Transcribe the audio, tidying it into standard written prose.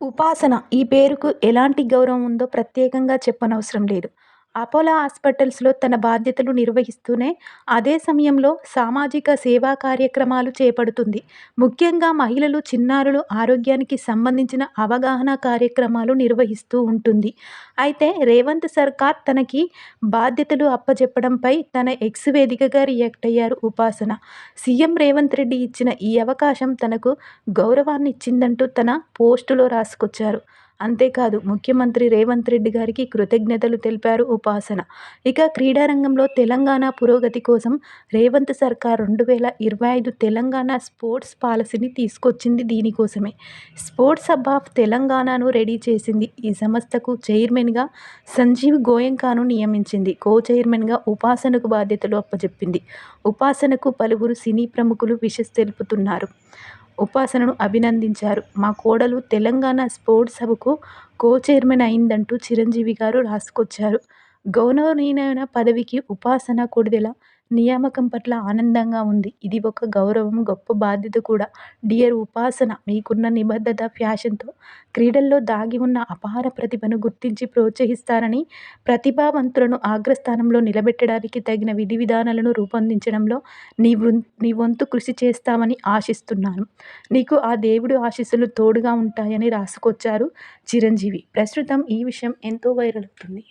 ఉపాసన ఈ పేరుకు ఎలాంటి గౌరవం ఉందో ప్రత్యేకంగా చెప్పనవసరం లేదు. అపోలో హాస్పిటల్స్‌లో తన బాధ్యతలు నిర్వహిస్తూనే, అదే సమయంలో సామాజిక సేవా కార్యక్రమాలు చేపడుతుంది. ముఖ్యంగా మహిళలు, చిన్నారుల ఆరోగ్యానికి సంబంధించిన అవగాహన కార్యక్రమాలు నిర్వహిస్తూ ఉంటుంది. అయితే రేవంత్ సర్కార్ తనకి బాధ్యతలు అప్పజెప్పడంపై తన ఎక్స్ వేదికగా రియాక్ట్ అయ్యారు ఉపాసన. సీఎం రేవంత్ రెడ్డి ఇచ్చిన ఈ అవకాశం తనకు గౌరవాన్నిచ్చిందంటూ తన పోస్టులో రాసుకొచ్చారు. అంతేకాదు ముఖ్యమంత్రి రేవంత్ రెడ్డి గారికి కృతజ్ఞతలు తెలిపారు ఉపాసన. ఇక క్రీడారంగంలో తెలంగాణ పురోగతి కోసం రేవంత్ సర్కార్ 2025 తెలంగాణ స్పోర్ట్స్ పాలసీని తీసుకొచ్చింది దీనికోసమే. స్పోర్ట్స్ హబ్ ఆఫ్ తెలంగాణను రెడీ చేసింది. ఈ సంస్థకు చైర్మన్‌గా సంజీవ్ గోయంకాను నియమించింది. కో చైర్మన్‌గా ఉపాసనకు బాధ్యతలు అప్పజెప్పింది. ఉపాసనకు పలువురు సినీ ప్రముఖులు విషెస్ తెలుపుతున్నారు. ఉపాసనను అభినందించారు. మా కోడలు తెలంగాణ స్పోర్ట్స్ హబ్‌కు కో చైర్మన్ అయిందంటూ చిరంజీవి గారు రాసుకొచ్చారు. గౌరవనీయమైన పదవికి ఉపాసన కొణిదెల నియామకం పట్ల ఆనందంగా ఉంది. ఇది ఒక గౌరవం, గొప్ప బాధ్యత కూడా. డియర్ ఉపాసన, మీకున్న నిబద్ధత, ప్యాషన్‌తో క్రీడల్లో దాగి ఉన్న అపార ప్రతిభను గుర్తించి ప్రోత్సహిస్తారని, ప్రతిభావంతులను అగ్రస్థానంలో నిలబెట్టడానికి తగిన విధి విధానాలను రూపొందించడంలో నీ వంతు కృషి చేస్తావని ఆశిస్తున్నాను. నీకు ఆ దేవుడి ఆశీస్సులు తోడుగా ఉంటాయని రాసుకొచ్చారు చిరంజీవి. ప్రస్తుతం ఈ విషయం ఎంతో వైరల్ అవుతుంది.